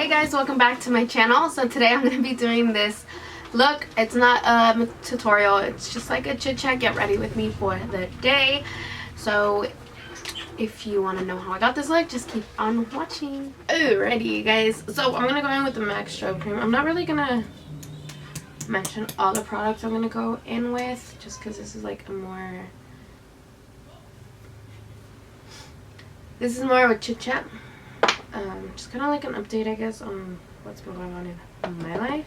Hey guys, welcome back to my channel. So today I'm going to be doing this look. It's not a tutorial, it's just like a chit chat, get ready with me for the day. So if you want to know how I got this look, just keep on watching. Alrighty you guys, so I'm going to go in with the MAC Strobe Cream. I'm not really going to mention all the products I'm going to go in with, just because this is like a more... This is more of a chit chat. Just kind of like an update, I guess, on what's been going on in my life.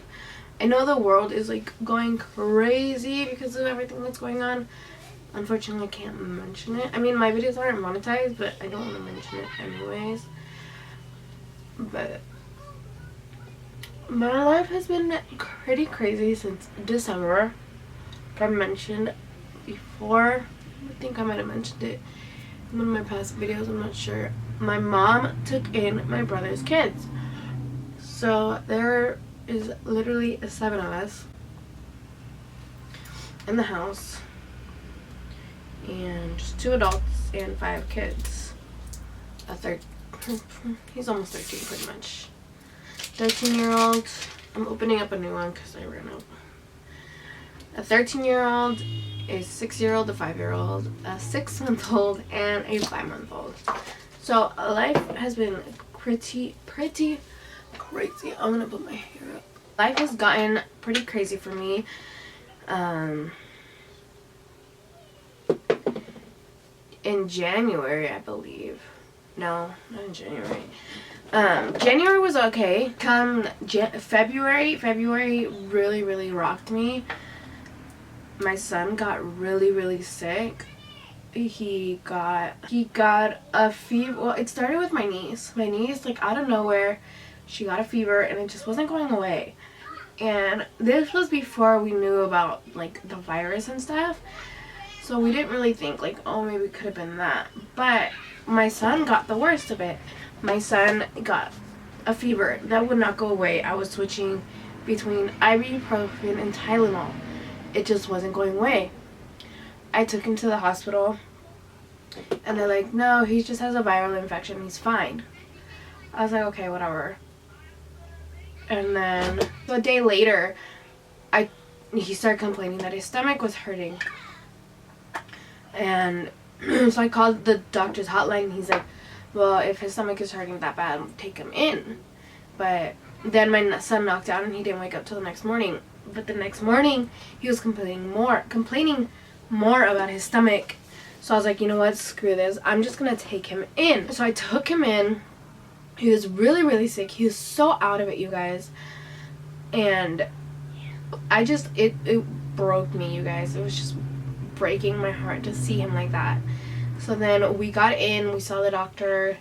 I know the world is like going crazy because of everything that's going on. Unfortunately, I can't mention it. I mean, my videos aren't monetized, but I don't want to mention it anyways. But my life has been pretty crazy since December. Like I mentioned before, I think I might have mentioned it in one of my past videos, I'm not sure. My mom took in my brother's kids. So there is literally 7 of us in the house. And just 2 adults and 5 kids. He's almost 13 pretty much. 13-year-old. I'm opening up a new one because I ran out. A 13-year-old, a 6-year-old, a 5-year-old, a 6-month-old, and a 5-month-old. So life has been pretty crazy. I'm gonna put my hair up. Life has gotten pretty crazy for me. In January, I believe. No, not in January. January was okay. Come February really rocked me. My son got really sick. He got a fever. Well, it started with my niece. My niece, like out of nowhere, she got a fever and it just wasn't going away. And this was before we knew about like the virus and stuff. So we didn't really think like, oh, maybe it could have been that. But my son got the worst of it. My son got a fever that would not go away. I was switching between ibuprofen and Tylenol. It just wasn't going away. I took him to the hospital and they're like, no, he just has a viral infection, he's fine. I was like, okay, whatever. And then a day later, he started complaining that his stomach was hurting. And so I called the doctor's hotline. He's like, well, if his stomach is hurting that bad, take him in. But then my son knocked out and he didn't wake up till the next morning. But the next morning, he was complaining more about his stomach. So I was like, you know what, screw this, I'm just gonna take him in. So I took him in. He was really sick. He was so out of it, you guys. And I just, it broke me, you guys. It was just breaking my heart to see him like that. So then we got in, we saw the doctor.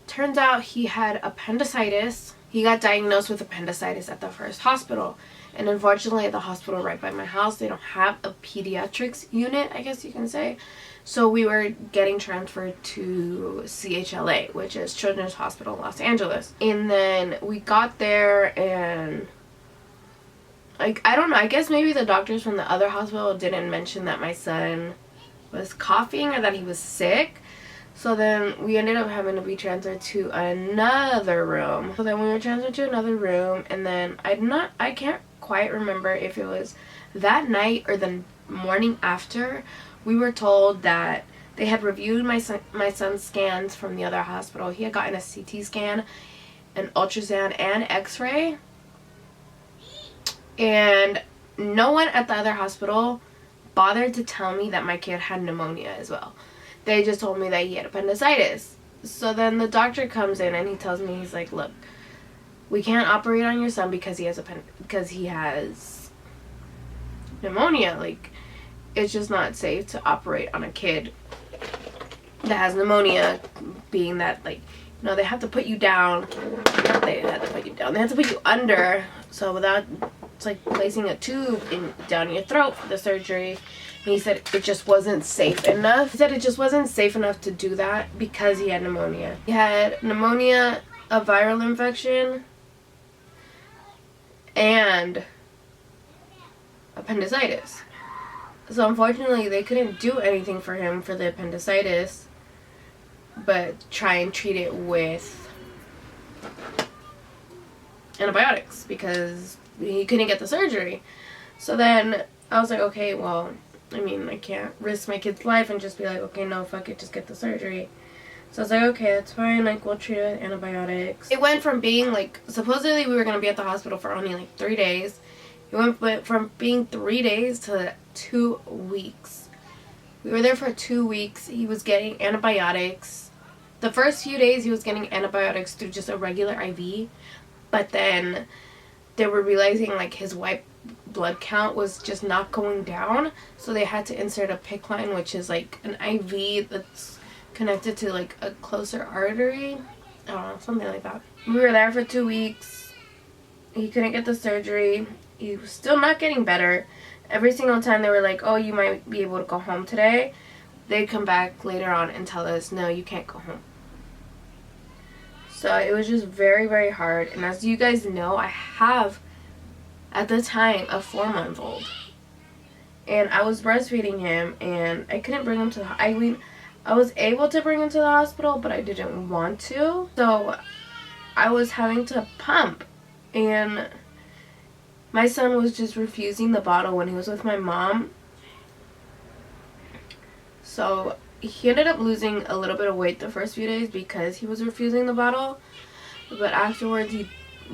Turns out he had appendicitis. He got diagnosed with appendicitis at the first hospital. And unfortunately, at the hospital right by my house, they don't have a pediatrics unit, I guess you can say. So we were getting transferred to CHLA, which is Children's Hospital Los Angeles. And then we got there and, like, I don't know, I guess maybe the doctors from the other hospital didn't mention that my son was coughing or that he was sick. So then we ended up having to be transferred to another room. So then we were transferred to another room, and then I can't quite remember if it was that night or the morning after. We were told that they had reviewed my son's scans from the other hospital. He had gotten a CT scan, an ultrasound, and x-ray. And no one at the other hospital bothered to tell me that my kid had pneumonia as well. They just told me that he had appendicitis. So then the doctor comes in and he tells me, he's like, look, we can't operate on your son because he has pneumonia. Like, it's just not safe to operate on a kid that has pneumonia, being that, like, you know, they have to put you down. They have to put you under. So without, it's like placing a tube down your throat for the surgery. And he said it just wasn't safe enough. He said it just wasn't safe enough to do that because he had pneumonia. He had pneumonia, a viral infection, and appendicitis. So unfortunately, they couldn't do anything for him for the appendicitis, but try and treat it with antibiotics because he couldn't get the surgery. So then I was like, okay, well, I mean, I can't risk my kid's life and just be like, okay, no, fuck it, just get the surgery. So I was like, okay, that's fine, like, we'll treat it with antibiotics. It went from being, like, supposedly we were going to be at the hospital for only, like, 3 days. It went from being 3 days to 2 weeks. We were there for 2 weeks. He was getting antibiotics. The first few days he was getting antibiotics through just a regular IV. But then they were realizing, like, his white blood count was just not going down. So they had to insert a PICC line, which is, like, an IV that's connected to, like, a closer artery. I don't know, something like that. We were there for 2 weeks. He couldn't get the surgery. He was still not getting better. Every single time they were like, oh, you might be able to go home today, they'd come back later on and tell us, no, you can't go home. So it was just very, very hard. And as you guys know, I have, at the time, a 4-month-old. And I was breastfeeding him, and I couldn't bring him to the... I was able to bring him to the hospital, but I didn't want to. So I was having to pump. And my son was just refusing the bottle when he was with my mom. So he ended up losing a little bit of weight the first few days because he was refusing the bottle. But afterwards he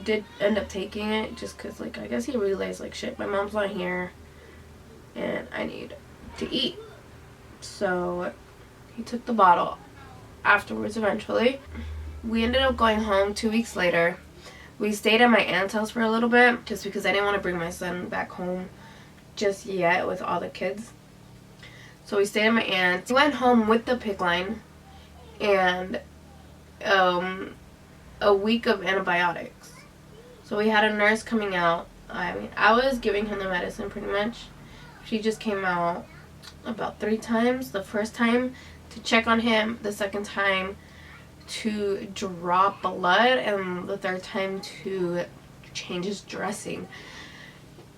did end up taking it just because, like, I guess he realized, like, shit, my mom's not here and I need to eat. So he took the bottle afterwards eventually. We ended up going home 2 weeks later. We stayed at my aunt's house for a little bit just because I didn't want to bring my son back home just yet with all the kids. So we stayed at my aunt's. We went home with the PICC line and a week of antibiotics. So we had a nurse coming out. I mean, I was giving him the medicine pretty much. She just came out about 3 times. The first time to check on him, the second time to draw blood, and the third time to change his dressing.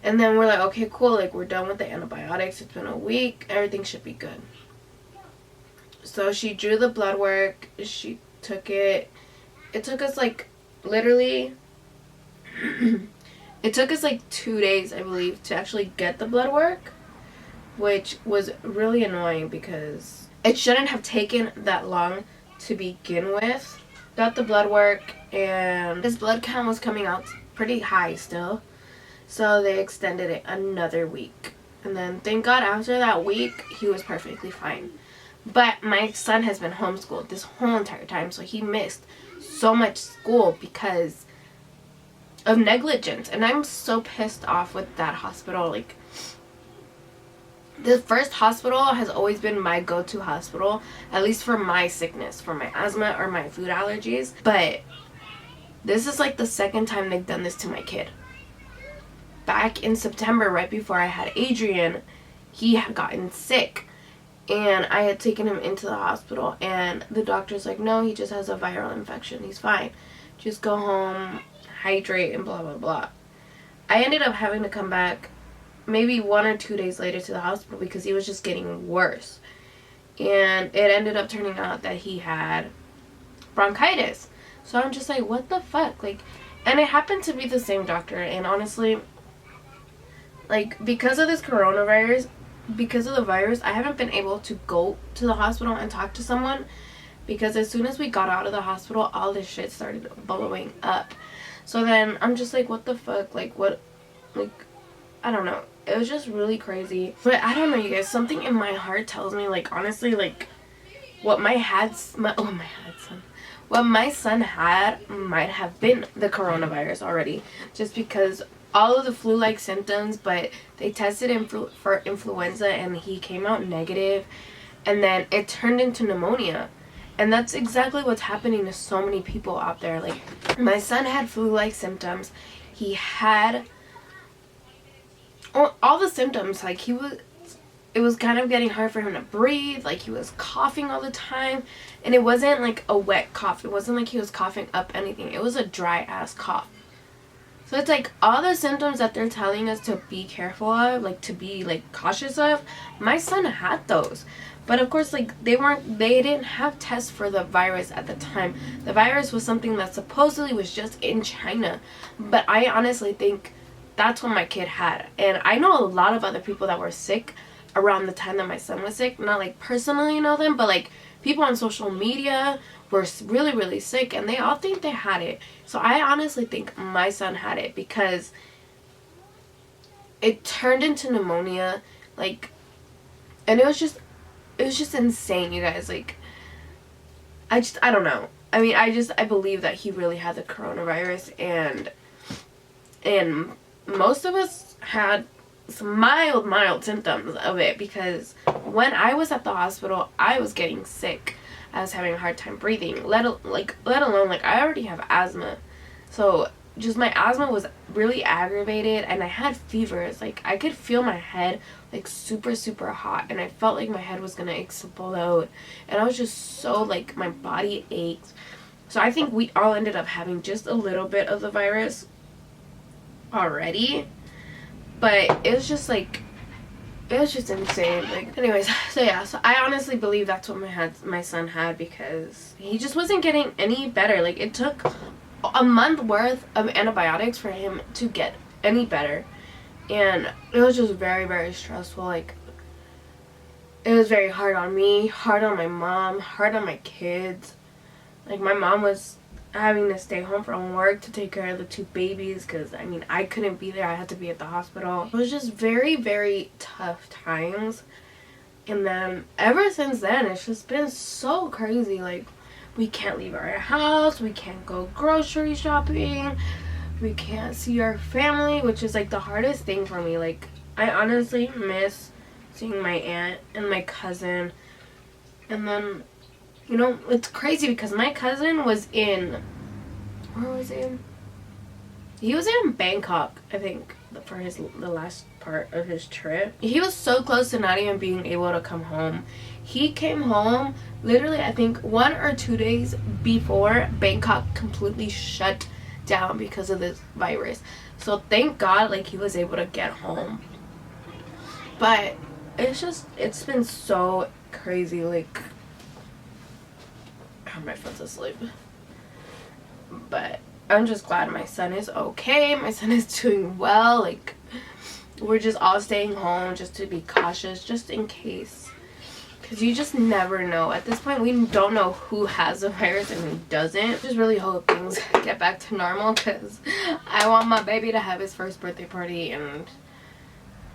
And then we're like, okay, cool, like, we're done with the antibiotics. It's been a week. Everything should be good. So she drew the blood work. She took it. It took us, like, literally, it took us, like, 2 days, I believe, to actually get the blood work, which was really annoying because it shouldn't have taken that long to begin with. Got the blood work, and his blood count was coming out pretty high still. So they extended it another week. And then, thank God, after that week, he was perfectly fine. But my son has been homeschooled this whole entire time, so he missed so much school because of negligence. And I'm so pissed off with that hospital. Like, the first hospital has always been my go-to hospital, at least for my sickness, for my asthma or my food allergies. But this is, like, the second time they've done this to my kid. Back in September, right before I had Adrian, he had gotten sick. And I had taken him into the hospital. And the doctor's like, no, he just has a viral infection. He's fine. Just go home, hydrate, and blah, blah, blah. I ended up having to come back maybe 1 or 2 days later to the hospital because he was just getting worse. And it ended up turning out that he had bronchitis. So I'm just like, what the fuck? Like, and it happened to be the same doctor. And honestly, like, because of this coronavirus, because of the virus, I haven't been able to go to the hospital and talk to someone because as soon as we got out of the hospital, all this shit started blowing up. So then I'm just like, what the fuck? Like, what? Like, I don't know. It was just really crazy. But I don't know, you guys. Something in my heart tells me, like, honestly, like, what my son had might have been the coronavirus already. Just because all of the flu-like symptoms, but they tested him for influenza and he came out negative, and then it turned into pneumonia. And that's exactly what's happening to so many people out there. Like, my son had flu-like symptoms. He had all the symptoms. Like, it was kind of getting hard for him to breathe. Like, he was coughing all the time. And it wasn't like a wet cough. It wasn't like he was coughing up anything. It was a dry-ass cough. So it's like all the symptoms that they're telling us to be careful of, like to be like cautious of, my son had those. But of course, like, they didn't have tests for the virus at the time. The virus was something that supposedly was just in China. But I honestly think that's what my kid had. And I know a lot of other people that were sick around the time that my son was sick. Not like personally know them, but like people on social media were really, really sick, and they all think they had it. So I honestly think my son had it, because it turned into pneumonia, like, and it was just insane, you guys. Like, I don't know. I mean, I believe that he really had the coronavirus, and most of us had some mild symptoms of it, because when I was at the hospital, I was getting sick. I was having a hard time breathing, let alone, like, I already have asthma. So just my asthma was really aggravated, and I had fevers. Like, I could feel my head like super, super hot, and I felt like my head was gonna explode, and I was just so, like, my body ached. So I think we all ended up having just a little bit of the virus already, but it was just like, it was just insane. Like, anyways, so yeah, so I honestly believe that's what my son had, because he just wasn't getting any better. Like, it took a month worth of antibiotics for him to get any better, and it was just very, very stressful. Like, it was very hard on me, hard on my mom, hard on my kids. Like, my mom was having to stay home from work to take care of the 2 babies, because I mean, I couldn't be there. I had to be at the hospital. It was just very, very tough times. And then ever since then, it's just been so crazy. Like, we can't leave our house, we can't go grocery shopping, we can't see our family, which is like the hardest thing for me. Like, I honestly miss seeing my aunt and my cousin. And then, you know, it's crazy because my cousin was in, where was he? He was in Bangkok, I think, for the last part of his trip. He was so close to not even being able to come home. He came home literally, I think, 1 or 2 days before Bangkok completely shut down because of this virus. So thank God, like, he was able to get home. But it's been so crazy. Like, oh, my phone's asleep. But I'm just glad my son is okay. My son is doing well. Like, we're just all staying home just to be cautious, just in case. Because you just never know. At this point, we don't know who has the virus and who doesn't. Just really hope things get back to normal, because I want my baby to have his first birthday party, and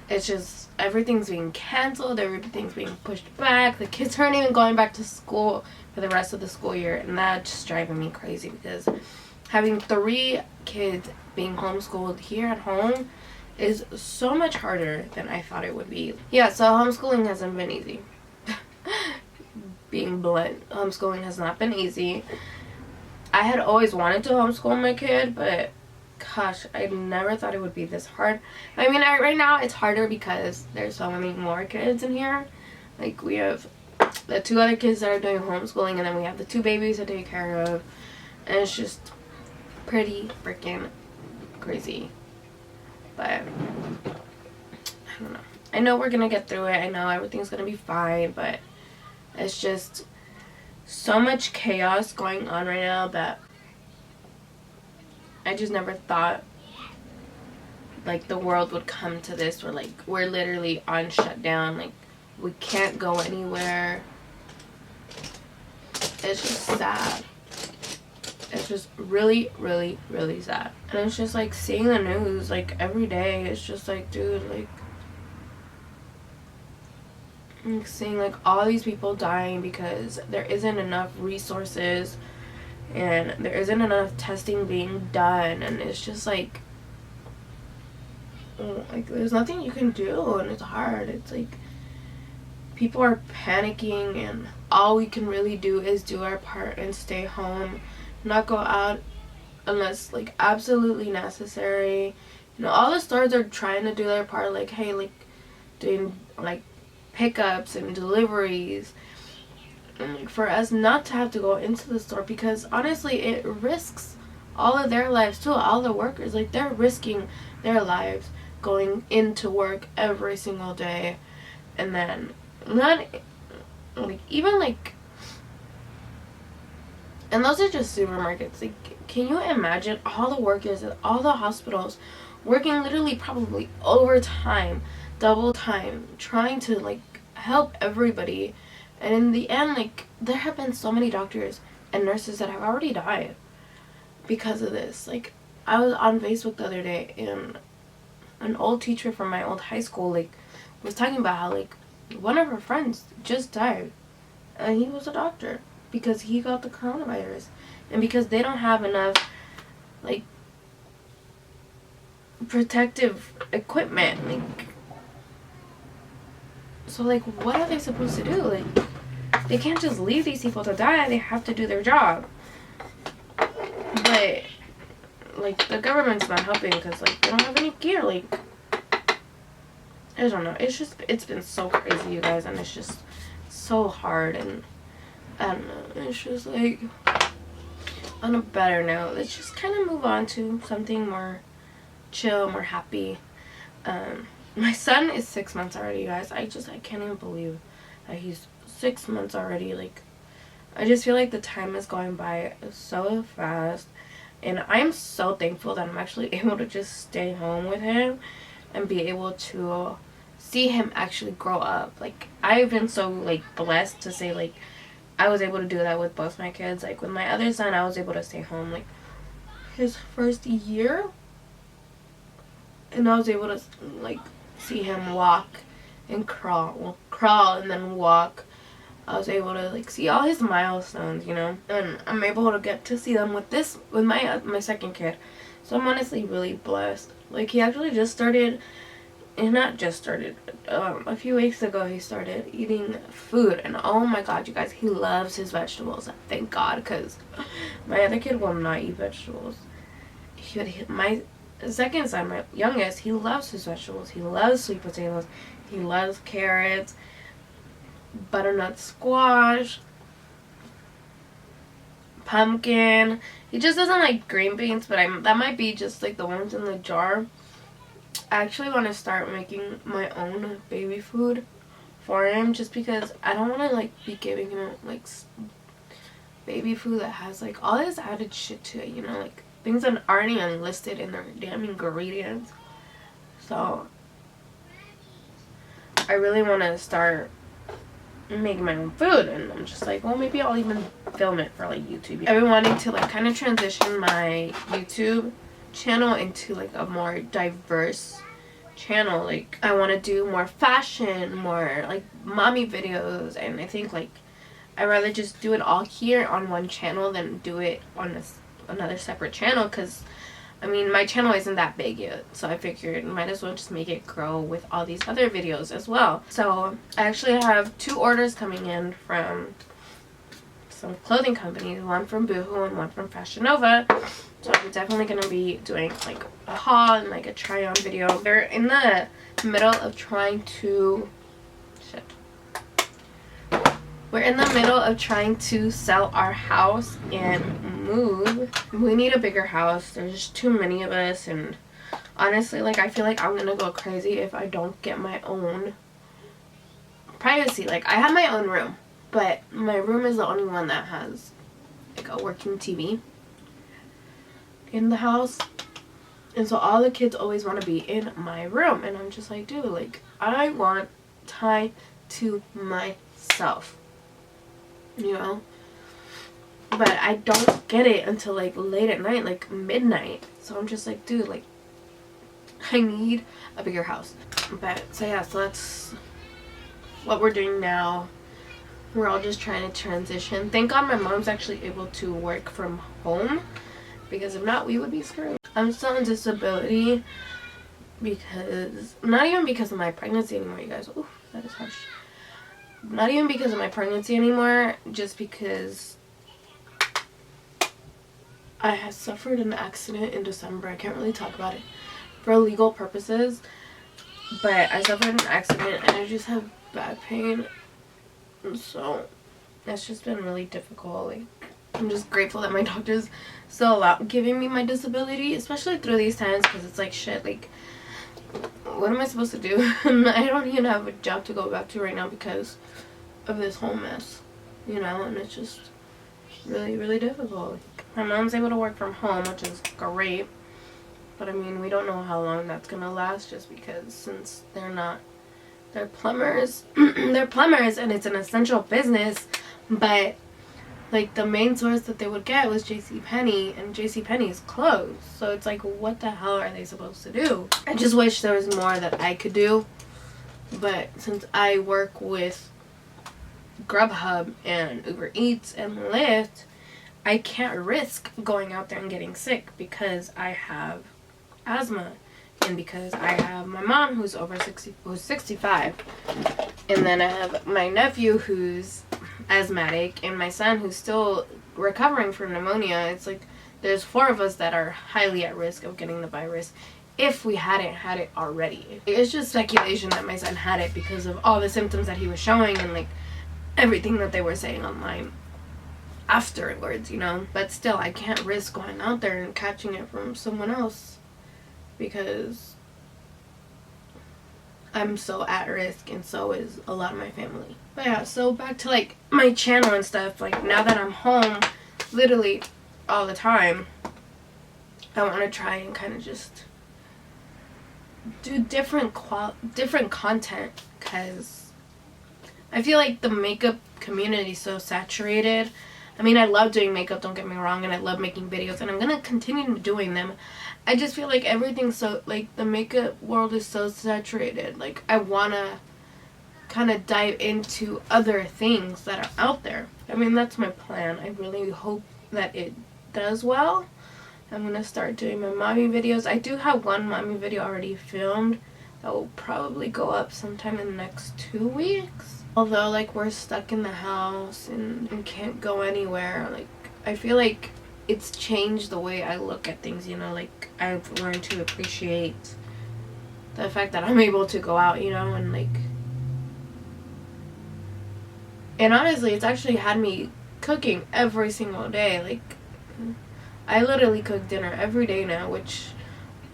it's just, everything's being canceled, everything's being pushed back. The kids aren't even going back to school for the rest of the school year, and that's just driving me crazy, because having 3 kids being homeschooled here at home is so much harder than I thought it would be. Yeah, so homeschooling hasn't been easy. Being blunt, homeschooling has not been easy. I had always wanted to homeschool my kid, but gosh, I never thought it would be this hard. I mean, right now it's harder because there's so many more kids in here. Like, we have the 2 other kids that are doing homeschooling, and then we have the 2 babies to take care of, and it's just pretty freaking crazy. But I don't know. I know we're gonna get through it. I know everything's gonna be fine, but it's just so much chaos going on right now that I just never thought, like, the world would come to this, where, like, we're literally on shutdown. Like, we can't go anywhere. It's just sad. It's just really, really, really sad. And it's just like seeing the news, like, every day. It's just like, dude, like seeing, like, all these people dying because there isn't enough resources and there isn't enough testing being done, and it's just like there's nothing you can do, and it's hard. It's like people are panicking, and all we can really do is do our part and stay home, not go out unless, like, absolutely necessary. You know, all the stores are trying to do their part, like, hey, like, doing, like, pickups and deliveries, and, like, for us not to have to go into the store, because honestly it risks all of their lives too. All the workers, like, they're risking their lives going into work every single day, and then Like, even like, and those are just supermarkets. Like, can you imagine all the workers at all the hospitals working literally probably overtime, double time, trying to like help everybody, and in the end, like, there have been so many doctors and nurses that have already died because of this. Like, I was on Facebook the other day, and an old teacher from my old high school, like, was talking about how, like, one of her friends just died, and he was a doctor, because he got the coronavirus, and because they don't have enough, like, protective equipment. Like, so, like, what are they supposed to do? Like, they can't just leave these people to die. They have to do their job. But, like, the government's not helping because, like, they don't have any gear. Like, I don't know. It's been so crazy, you guys, and it's just so hard, and I don't know. It's just, like, on a better note, let's just kind of move on to something more chill, more happy. My son is 6 months already, you guys. I can't even believe that he's 6 months already. Like, I just feel like the time is going by so fast, and I'm so thankful that I'm actually able to just stay home with him and be able to see him actually grow up. Like, I've been so, like, blessed to say, like, I was able to do that with both my kids. Like, with my other son, I was able to stay home, like, his first year, and I was able to, like, see him walk and crawl and then walk. I was able to, like, see all his milestones, you know, and I'm able to get to see them with my second kid. So I'm honestly really blessed. Like, he actually just started, and not just started, a few weeks ago he started eating food, and oh my god, you guys, he loves his vegetables. Thank God, because my other kid will not eat vegetables. My second son, my youngest, he loves his vegetables. He loves sweet potatoes. He loves carrots, butternut squash, pumpkin. He just doesn't like green beans, but that might be just like the ones in the jar. I actually want to start making my own baby food for him, just because I don't want to like be giving him like baby food that has like all this added shit to it, you know, like things that aren't even listed in their damn ingredients. So I really want to start making my own food, and I'm just like, well, maybe I'll even film it for like YouTube. I've been wanting to like kind of transition my YouTube channel into like a more diverse channel. Like, I want to do more fashion, more like mommy videos, and I think like I'd rather just do it all here on one channel than do it on another separate channel, because I mean, my channel isn't that big yet, so I figured might as well just make it grow with all these other videos as well. So I actually have 2 orders coming in from some clothing companies, one from Boohoo and one from Fashion Nova. So I'm definitely going to be doing like a haul and like a try on video. They're in the middle of trying to We're in the middle of trying to sell our house and move. We need a bigger house. There's just too many of us, and honestly, like, I feel like I'm gonna go crazy if I don't get my own privacy. Like, I have my own room, but my room is the only one that has like a working TV in the house, and so all the kids always want to be in my room, and I'm just like, dude, like, I want time to myself, you know. But I don't get it until like late at night, like midnight. So I'm just like, dude, like, I need a bigger house. But so yeah, so that's what we're doing now. We're all just trying to transition. Thank God my mom's actually able to work from home, because if not, we would be screwed. I'm still on disability because, not even because of my pregnancy anymore, you guys. Ooh, that is harsh. Not even because of my pregnancy anymore, just because I had suffered an accident in December. I can't really talk about it for legal purposes, but I suffered an accident and I just have back pain, and so that's just been really difficult. Like, I'm just grateful that my doctor's still giving me my disability, especially through these times, because it's like, shit, like, what am I supposed to do? I don't even have a job to go back to right now because of this whole mess, you know, and it's just really, really difficult. My mom's able to work from home, which is great, but I mean, we don't know how long that's gonna last, just because since they're plumbers, they're plumbers, and it's an essential business, but like the main source that they would get was JCPenney, and JCPenney's closed, so it's like, what the hell are they supposed to do? I just wish there was more that I could do, but since I work with Grubhub and Uber Eats and Lyft, I can't risk going out there and getting sick because I have asthma, and because I have my mom who's over 65, and then I have my nephew who's asthmatic, and my son who's still recovering from pneumonia. It's like there's 4 of us that are highly at risk of getting the virus if we hadn't had it already. It's just speculation that my son had it because of all the symptoms that he was showing and like everything that they were saying online afterwards, you know. But still, I can't risk going out there and catching it from someone else because I'm so at risk, and so is a lot of my family. But yeah, so back to like my channel and stuff. Like now that I'm home literally all the time, I want to try and kind of just do different content, because I feel like the makeup community is so saturated. I mean, I love doing makeup, don't get me wrong, and I love making videos, and I'm gonna continue doing them. I just feel like everything's so, like, the makeup world is so saturated. Like, I wanna kind of dive into other things that are out there. I mean, that's my plan. I really hope that it does well. I'm gonna start doing my mommy videos. I do have one mommy video already filmed that will probably go up sometime in the next 2 weeks. Although, like, we're stuck in the house and can't go anywhere, like, I feel like it's changed the way I look at things, you know. Like, I've learned to appreciate the fact that I'm able to go out, you know, and, like, and honestly, it's actually had me cooking every single day. Like, I literally cook dinner every day now, which,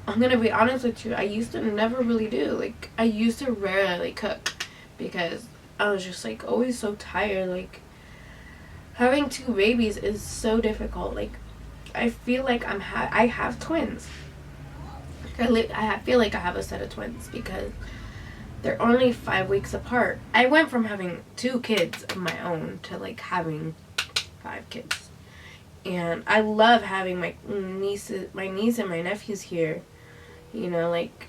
I'm gonna be honest with you, I used to never really do. Like, I used to rarely cook because I was just, like, always so tired. Like, having 2 babies is so difficult. Like, I feel like I have twins. I feel like I have a set of twins because they're only 5 weeks apart. I went from having 2 kids of my own to, like, having 5 kids. And I love having my niece and my nephews here. You know, like,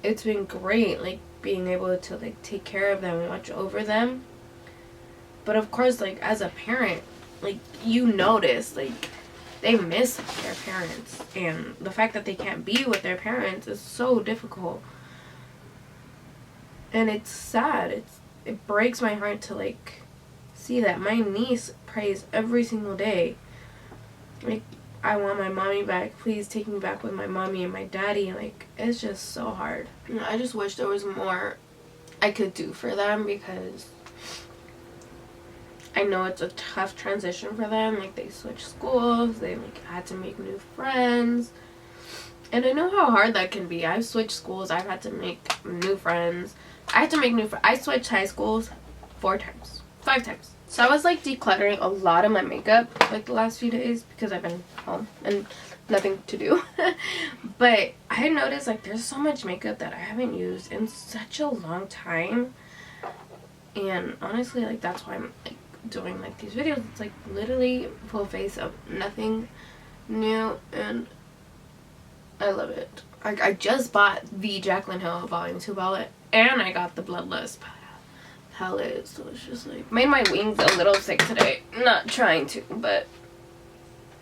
it's been great, like, being able to, like, take care of them and watch over them. But of course, like, as a parent, like, you notice, like, they miss their parents, and the fact that they can't be with their parents is so difficult. And it's sad. It breaks my heart to, like, see that. My niece prays every single day, like, I want my mommy back. Please take me back with my mommy and my daddy. Like, it's just so hard. You know, I just wish there was more I could do for them, because I know it's a tough transition for them. Like, they switched schools. They, like, had to make new friends. And I know how hard that can be. I've switched schools. I've had to make new friends. I switched high schools 4 times. 5 times. So I was, like, decluttering a lot of my makeup, like, the last few days because I've been home and nothing to do. But I noticed, like, there's so much makeup that I haven't used in such a long time. And honestly, like, that's why I'm, like, doing, like, these videos. It's, like, literally full face of nothing new, and I love it. I just bought the Jaclyn Hill Volume 2 palette, and I got the Bloodlust palette, so it's just, like, made my wings a little sick today. Not trying to, but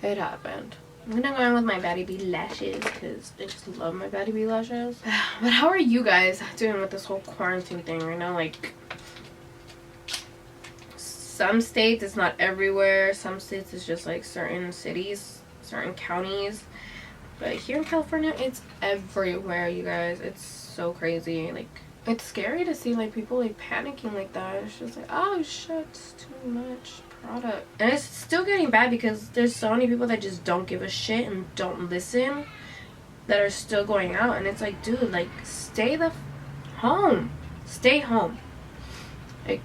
it happened. I'm gonna go in with my Batty Bee lashes because I just love my Batty Bee lashes. But how are you guys doing with this whole quarantine thing right now? Like, some states, it's not everywhere. Some states, it's just, like, certain cities, certain counties. But here in California, it's everywhere, you guys. It's so crazy. Like, it's scary to see, like, people, like, panicking like that. It's just like, oh shit, it's too much product. And it's still getting bad because there's so many people that just don't give a shit and don't listen, that are still going out. And it's like, dude, like, stay the home. Stay home. Like,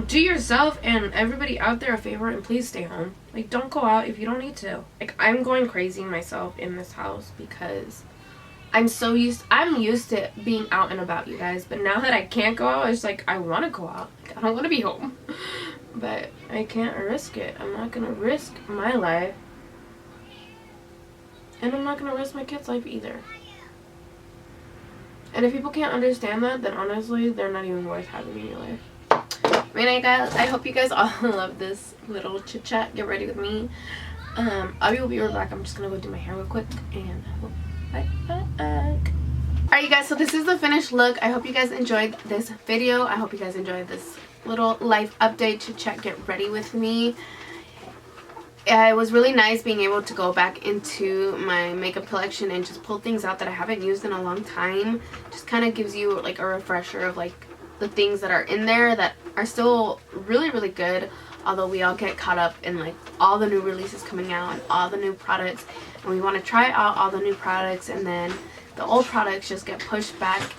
do yourself and everybody out there a favor and please stay home. Like, don't go out if you don't need to. Like, I'm going crazy myself in this house because I'm used to being out and about, you guys. But now that I can't go out, it's like I want to go out. Like, I don't want to be home. But I can't risk it. I'm not going to risk my life. And I'm not going to risk my kid's life either. And if people can't understand that, then honestly, they're not even worth having in your life. I hope you guys all love this little chit chat. Get ready with me. I will be right back. I'm just gonna go do my hair real quick and we'll be right back. Alright, you guys, so this is the finished look. I hope you guys enjoyed this video. I hope you guys enjoyed this little life update chit chat. Get ready with me. It was really nice being able to go back into my makeup collection and just pull things out that I haven't used in a long time. Just kind of gives you like a refresher of like the things that are in there that are still really, really good, although we all get caught up in like all the new releases coming out and all the new products, and we want to try out all the new products, and then the old products just get pushed back.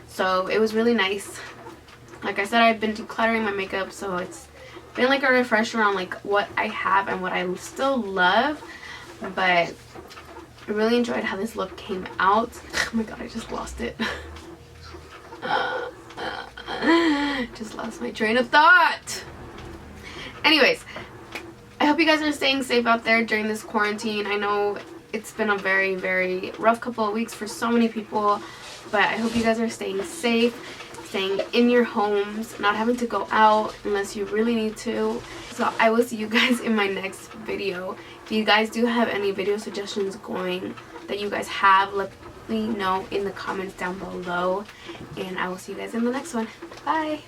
So it was really nice. Like I said, I've been decluttering my makeup, so it's been like a refresher on like what I have and what I still love. But I really enjoyed how this look came out. Oh my god, I just lost it. Just lost my train of thought. Anyways, I hope you guys are staying safe out there during this quarantine. I know it's been a very, very rough couple of weeks for so many people, but I hope you guys are staying safe, staying in your homes, not having to go out unless you really need to. So I will see you guys in my next video. If you guys do have any video suggestions going that you guys have, let me know in the comments down below, and I will see you guys in the next one. Bye.